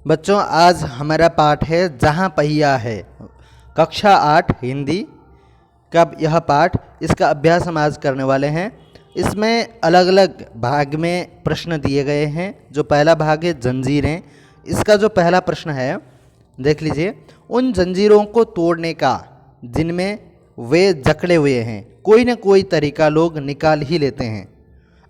बच्चों, आज हमारा पाठ है जहाँ पहिया है, कक्षा 8 हिंदी का यह पाठ। इसका अभ्यास हम आज करने वाले हैं। इसमें अलग अलग भाग में प्रश्न दिए गए हैं। जो पहला भाग है जंजीरें, इसका जो पहला प्रश्न है देख लीजिए। उन जंजीरों को तोड़ने का जिनमें वे जकड़े हुए हैं, कोई न कोई तरीका लोग निकाल ही लेते हैं।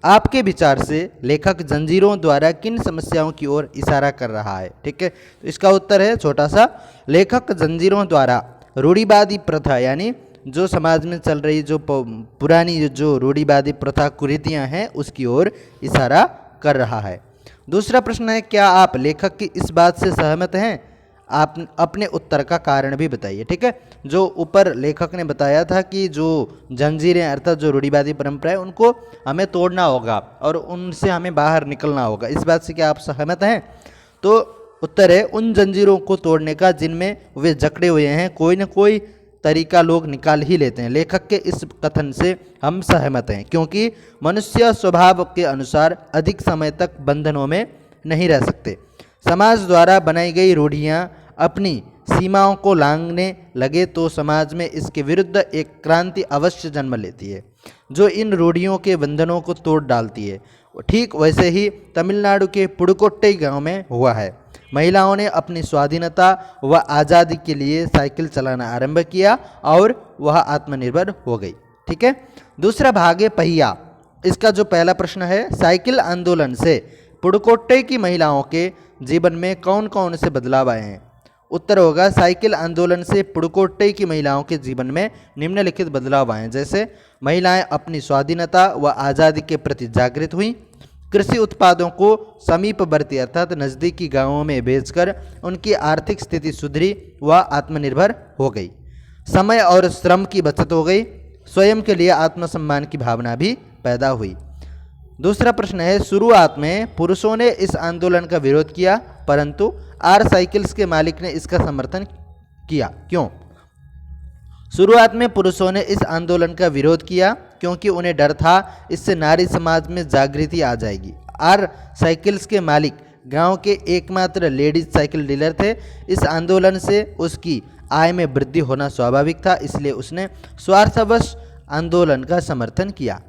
आपके विचार से लेखक जंजीरों द्वारा किन समस्याओं की ओर इशारा कर रहा है? ठीक है, तो इसका उत्तर है छोटा सा, लेखक जंजीरों द्वारा रूढ़िवादी प्रथा, यानी जो समाज में चल रही जो पुरानी जो रूढ़िवादी प्रथा कुरीतियां हैं उसकी ओर इशारा कर रहा है। दूसरा प्रश्न है, क्या आप लेखक की इस बात से सहमत हैं? आप अपने उत्तर का कारण भी बताइए। ठीक है, जो ऊपर लेखक ने बताया था कि जो जंजीरें अर्थात जो रूढ़िवादी परंपरा है उनको हमें तोड़ना होगा और उनसे हमें बाहर निकलना होगा, इस बात से क्या आप सहमत हैं? तो उत्तर है उन जंजीरों को तोड़ने का जिनमें वे जकड़े हुए हैं, कोई न कोई तरीका लोग निकाल ही लेते हैं। लेखक के इस कथन से हम सहमत हैं, क्योंकि मनुष्य स्वभाव के अनुसार अधिक समय तक बंधनों में नहीं रह सकते। समाज द्वारा बनाई गई रूढ़ियाँ अपनी सीमाओं को लांघने लगे तो समाज में इसके विरुद्ध एक क्रांति अवश्य जन्म लेती है, जो इन रूढ़ियों के बंधनों को तोड़ डालती है। ठीक वैसे ही तमिलनाडु के पुडुकोट्टई गांव में हुआ है। महिलाओं ने अपनी स्वाधीनता व आज़ादी के लिए साइकिल चलाना आरंभ किया और वह आत्मनिर्भर हो गई। ठीक है, दूसरा भाग है पहिया। इसका जो पहला प्रश्न है, साइकिल आंदोलन से पुडुकोट्टई की महिलाओं के जीवन में कौन कौन से बदलाव आए हैं? उत्तर होगा, साइकिल आंदोलन से पुडुकोट्टई की महिलाओं के जीवन में निम्नलिखित बदलाव आए। जैसे महिलाएं अपनी स्वाधीनता व आज़ादी के प्रति जागृत हुई, कृषि उत्पादों को समीपवर्ती अर्थात नज़दीकी गांवों में बेचकर उनकी आर्थिक स्थिति सुधरी व आत्मनिर्भर हो गई, समय और श्रम की बचत हो गई, स्वयं के लिए आत्मसम्मान की भावना भी पैदा हुई। दूसरा प्रश्न है, शुरुआत में पुरुषों ने इस आंदोलन का विरोध किया, परंतु आर साइकिल्स के मालिक ने इसका समर्थन किया। क्यों? शुरुआत में पुरुषों ने इस आंदोलन का विरोध किया क्योंकि उन्हें डर था इससे नारी समाज में जागृति आ जाएगी। आर साइकिल्स के मालिक गांव के एकमात्र लेडीज साइकिल डीलर थे। इस आंदोलन से उसकी आय में वृद्धि होना स्वाभाविक था, इसलिए उसने स्वार्थवश आंदोलन का समर्थन किया।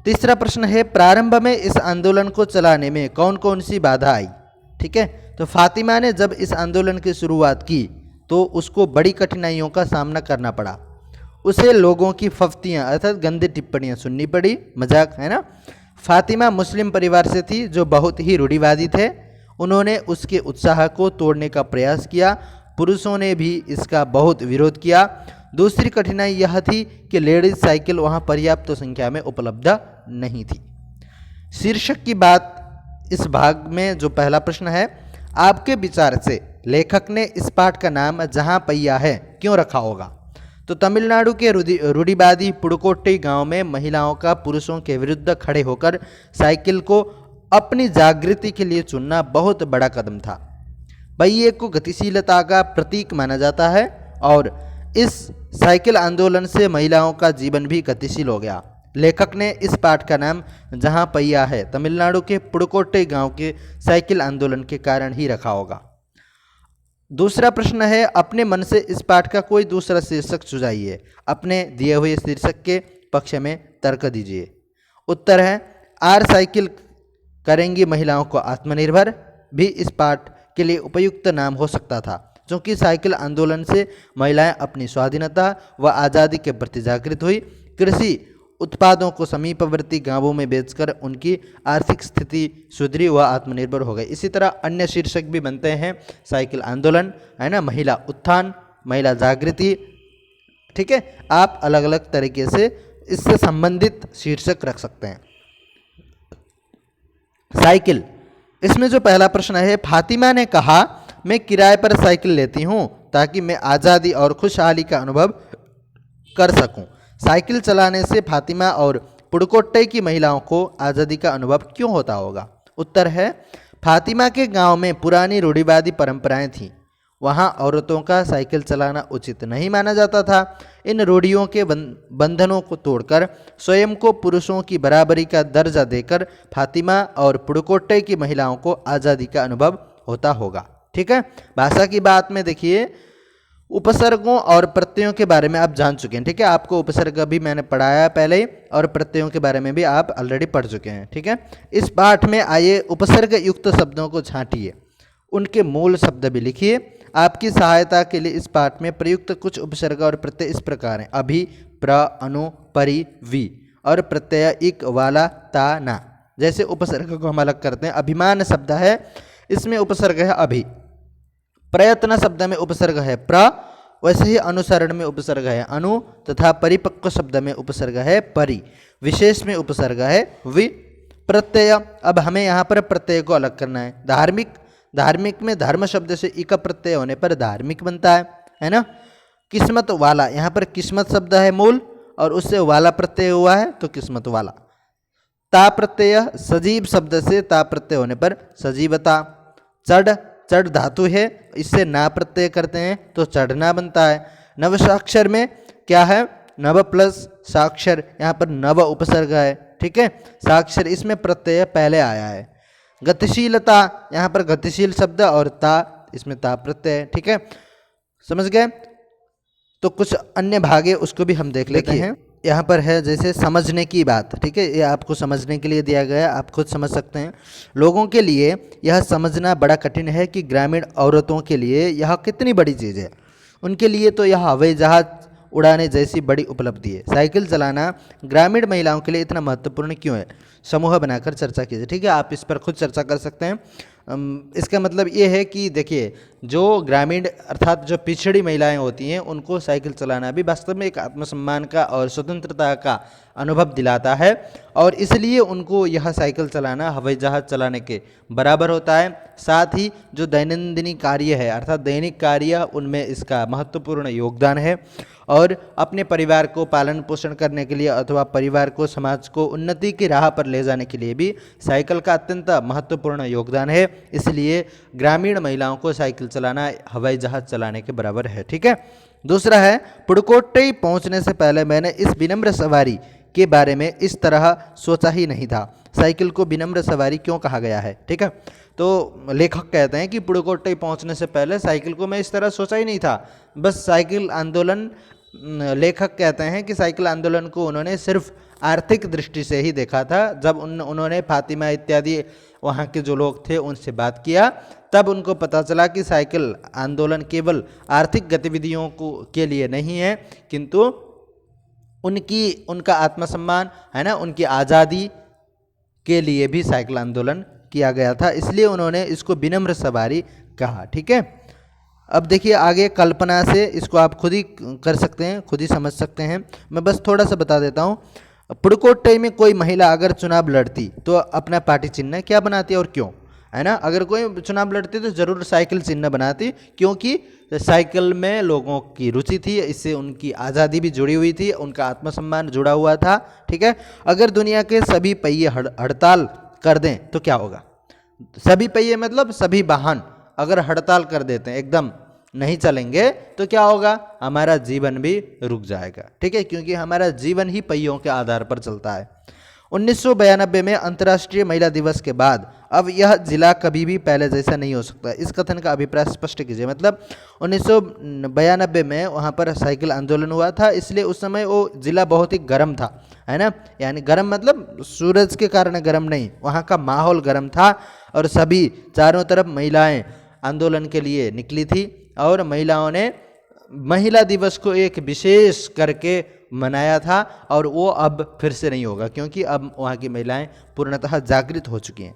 तीसरा प्रश्न है, प्रारंभ में इस आंदोलन को चलाने में कौन कौन सी बाधा आई? ठीक है, तो फातिमा ने जब इस आंदोलन की शुरुआत की तो उसको बड़ी कठिनाइयों का सामना करना पड़ा। उसे लोगों की फफ्तियाँ अर्थात गंदी टिप्पणियाँ सुननी पड़ी, मजाक है ना। फातिमा मुस्लिम परिवार से थी जो बहुत ही रूढ़िवादी थे। उन्होंने उसके उत्साह को तोड़ने का प्रयास किया। पुरुषों ने भी इसका बहुत विरोध किया। दूसरी कठिनाई यह थी कि लेडीज साइकिल वहाँ पर्याप्त संख्या में उपलब्ध नहीं थी। शीर्षक की बात इस भाग में जो पहला प्रश्न है, आपके विचार से लेखक ने इस पाठ का नाम जहाँ पहिया है क्यों रखा होगा? तो तमिलनाडु के रूढ़िवादी पुडुकोट्टई गांव में महिलाओं का पुरुषों के विरुद्ध खड़े होकर साइकिल को अपनी जागृति के लिए चुनना बहुत बड़ा कदम था। पहिए को गतिशीलता का प्रतीक माना जाता है और इस साइकिल आंदोलन से महिलाओं का जीवन भी गतिशील हो गया। लेखक ने इस पाठ का नाम जहाँ पहिया है तमिलनाडु के पुडुकोट्टई गांव के साइकिल आंदोलन के कारण ही रखा होगा। दूसरा प्रश्न है, अपने मन से इस पाठ का कोई दूसरा शीर्षक सुझाइए। अपने दिए हुए शीर्षक के पक्ष में तर्क दीजिए। उत्तर है, आर साइकिल करेंगी महिलाओं को आत्मनिर्भर भी इस पाठ के लिए उपयुक्त नाम हो सकता था, क्योंकि साइकिल आंदोलन से महिलाएं अपनी स्वाधीनता व आज़ादी के प्रति जागृत हुई, कृषि उत्पादों को समीपवर्ती गांवों में बेचकर उनकी आर्थिक स्थिति सुधरी व आत्मनिर्भर हो गए। इसी तरह अन्य शीर्षक भी बनते हैं, साइकिल आंदोलन है ना, महिला उत्थान, महिला जागृति। ठीक है, आप अलग अलग तरीके से इससे संबंधित शीर्षक रख सकते हैं। साइकिल, इसमें जो पहला प्रश्न है, फातिमा ने कहा मैं किराए पर साइकिल लेती हूँ ताकि मैं आज़ादी और खुशहाली का अनुभव कर सकूँ। साइकिल चलाने से फातिमा और पुडुकोट्टई की महिलाओं को आज़ादी का अनुभव क्यों होता होगा? उत्तर है, फातिमा के गांव में पुरानी रूढ़िवादी परंपराएं थीं। वहां औरतों का साइकिल चलाना उचित नहीं माना जाता था। इन रूढ़ियों के बंधनों को तोड़कर स्वयं को पुरुषों की बराबरी का दर्जा देकर फातिमा और पुडुकोट्टई की महिलाओं को आज़ादी का अनुभव होता होगा। ठीक है, भाषा की बात में देखिए उपसर्गों और प्रत्ययों के बारे में आप जान चुके हैं। ठीक है, आपको उपसर्ग भी मैंने पढ़ाया पहले ही और प्रत्ययों के बारे में भी आप ऑलरेडी पढ़ चुके हैं। ठीक है, इस पाठ में आइए उपसर्ग युक्त शब्दों को छांटिए, उनके मूल शब्द भी लिखिए। आपकी सहायता के लिए इस पाठ में प्रयुक्त कुछ उपसर्ग और प्रत्यय इस प्रकार हैं: अभि, प्र, अनु, परि, वि और प्रत्यय इक, वाला, ता, ना। जैसे उपसर्ग को हम अलग करते हैं, अभिमान शब्द है, इसमें उपसर्ग है अभि। प्रयत्न शब्द में उपसर्ग है प्र, वैसे ही अनुसरण में उपसर्ग है अनु तथा परिपक्व शब्द में उपसर्ग है परि, विशेष में उपसर्ग है वि। प्रत्यय, अब हमें यहाँ पर प्रत्यय को अलग करना है। धार्मिक, धार्मिक में धर्म शब्द से इक प्रत्यय होने पर धार्मिक बनता है ना। किस्मत वाला, यहाँ पर किस्मत शब्द है मूल और उससे वाला प्रत्यय हुआ है तो किस्मत वाला। ता प्रत्यय, सजीव शब्द से ता प्रत्यय होने पर सजीवता। चढ़, चढ़ धातु है, इससे ना प्रत्यय करते हैं तो चढ़ना बनता है। नव साक्षर में क्या है, नव प्लस साक्षर, यहाँ पर नव उपसर्ग है। ठीक है, साक्षर इसमें प्रत्यय पहले आया है। गतिशीलता, यहाँ पर गतिशील शब्द और ता, इसमें ता प्रत्यय। ठीक है, समझ गए। तो कुछ अन्य भाग है उसको भी हम देख लेते हैं। यहाँ पर है जैसे समझने की बात। ठीक है, ये आपको समझने के लिए दिया गया है, आप खुद समझ सकते हैं। लोगों के लिए यह समझना बड़ा कठिन है कि ग्रामीण औरतों के लिए यह कितनी बड़ी चीज़ है। उनके लिए तो यह हवाई जहाज उड़ाने जैसी बड़ी उपलब्धि है। साइकिल चलाना ग्रामीण महिलाओं के लिए इतना महत्वपूर्ण क्यों है, समूह बनाकर चर्चा कीजिए। ठीक है, आप इस पर खुद चर्चा कर सकते हैं। इसका मतलब ये है कि देखिए, जो ग्रामीण अर्थात जो पिछड़ी महिलाएं होती हैं उनको साइकिल चलाना भी वास्तव में एक आत्मसम्मान का और स्वतंत्रता का अनुभव दिलाता है और इसलिए उनको यह साइकिल चलाना हवाई जहाज़ चलाने के बराबर होता है। साथ ही जो दैनंदिनी कार्य है अर्थात दैनिक कार्य, उनमें इसका महत्वपूर्ण योगदान है और अपने परिवार को पालन पोषण करने के लिए अथवा परिवार को, समाज को उन्नति की राह पर ले जाने के लिए भी साइकिल का अत्यंत महत्वपूर्ण योगदान है। इसलिए ग्रामीण महिलाओं को साइकिल चलाना हवाई जहाज चलाने के बराबर है। ठीक है, दूसरा है पुडुकोट्टई पहुंचने से पहले मैंने इस विनम्र सवारी के बारे में इस तरह सोचा ही नहीं था। साइकिल को विनम्र सवारी क्यों कहा गया है? ठीक है, तो लेखक कहते हैं कि पुडुकोट्टई पहुंचने से पहले साइकिल को मैं इस तरह सोचा ही नहीं था। बस साइकिल आंदोलन, लेखक कहते हैं कि साइकिल आंदोलन को उन्होंने सिर्फ आर्थिक दृष्टि से ही देखा था। जब उन्होंने फातिमा इत्यादि वहाँ के जो लोग थे उनसे बात किया तब उनको पता चला कि साइकिल आंदोलन केवल आर्थिक गतिविधियों के लिए नहीं है, किंतु उनका आत्मसम्मान है ना, उनकी आज़ादी के लिए भी साइकिल आंदोलन किया गया था। इसलिए उन्होंने इसको विनम्र सवारी कहा। ठीक है, अब देखिए आगे कल्पना से इसको आप खुद ही कर सकते हैं, खुद ही समझ सकते हैं। मैं बस थोड़ा सा बता देता हूँ। पुडुकोट्टई में कोई महिला अगर चुनाव लड़ती तो अपना पार्टी चिन्ह क्या बनाती और क्यों, है ना। अगर कोई चुनाव लड़ती तो जरूर साइकिल चिन्ह बनाती, क्योंकि साइकिल में लोगों की रुचि थी, इससे उनकी आज़ादी भी जुड़ी हुई थी, उनका आत्मसम्मान जुड़ा हुआ था। ठीक है, अगर दुनिया के सभी पहिए हड़ताल कर दें तो क्या होगा? सभी पहिए मतलब सभी वाहन अगर हड़ताल कर देते हैं, एकदम नहीं चलेंगे, तो क्या होगा? हमारा जीवन भी रुक जाएगा। ठीक है, क्योंकि हमारा जीवन ही पहियों के आधार पर चलता है। 1992 में अंतर्राष्ट्रीय महिला दिवस के बाद अब यह जिला कभी भी पहले जैसा नहीं हो सकता। इस कथन का अभिप्राय स्पष्ट कीजिए। मतलब 1992 में वहाँ पर साइकिल आंदोलन हुआ था, इसलिए उस समय वो जिला बहुत ही गर्म था, है ना। यानी गर्म मतलब सूरज के कारण गर्म नहीं, वहाँ का माहौल गर्म था और सभी चारों तरफ महिलाएं आंदोलन के लिए निकली थी और महिलाओं ने महिला दिवस को एक विशेष करके मनाया था और वो अब फिर से नहीं होगा, क्योंकि अब वहाँ की महिलाएं पूर्णतः जागृत हो चुकी हैं।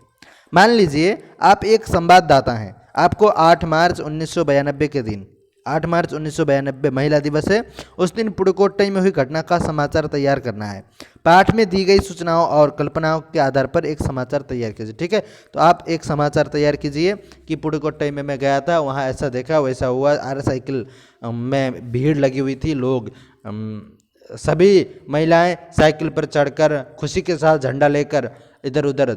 मान लीजिए आप एक संवाददाता हैं, आपको 8 मार्च 1992 के दिन, 8 मार्च 1992 महिला दिवस है, उस दिन पुडुकोट्टई में हुई घटना का समाचार तैयार करना है। पाठ में दी गई सूचनाओं और कल्पनाओं के आधार पर एक समाचार तैयार कीजिए। ठीक है, तो आप एक समाचार तैयार कीजिए कि पुडुकोट्टई में मैं गया था, वहाँ ऐसा देखा, वैसा हुआ, साइकिल में भीड़ लगी हुई थी, लोग सभी महिलाएं साइकिल पर चढ़कर खुशी के साथ झंडा लेकर इधर उधर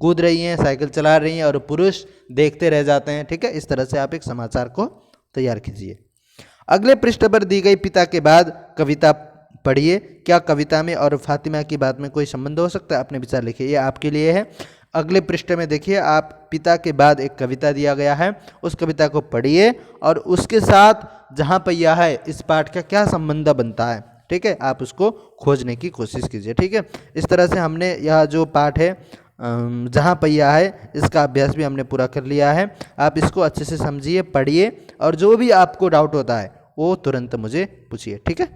कूद रही हैं, साइकिल चला रही हैं और पुरुष देखते रह जाते हैं। ठीक है, इस तरह से आप एक समाचार को तैयार कीजिए। अगले पृष्ठ पर दी गई पिता के बाद कविता पढ़िए। क्या कविता में और फातिमा की बात में कोई संबंध हो सकता है? अपने विचार लिखिए, ये आपके लिए है। अगले पृष्ठ में देखिए, आप पिता के बाद एक कविता दिया गया है, उस कविता को पढ़िए और उसके साथ जहाँ पहिया है इस पाठ का क्या संबंध बनता है, ठीक है, आप उसको खोजने की कोशिश कीजिए। ठीक है, इस तरह से हमने यह जो पाठ है जहाँ पहिया है इसका अभ्यास भी हमने पूरा कर लिया है। आप इसको अच्छे से समझिए, पढ़िए और जो भी आपको डाउट होता है वो तुरंत मुझे पूछिए। ठीक है।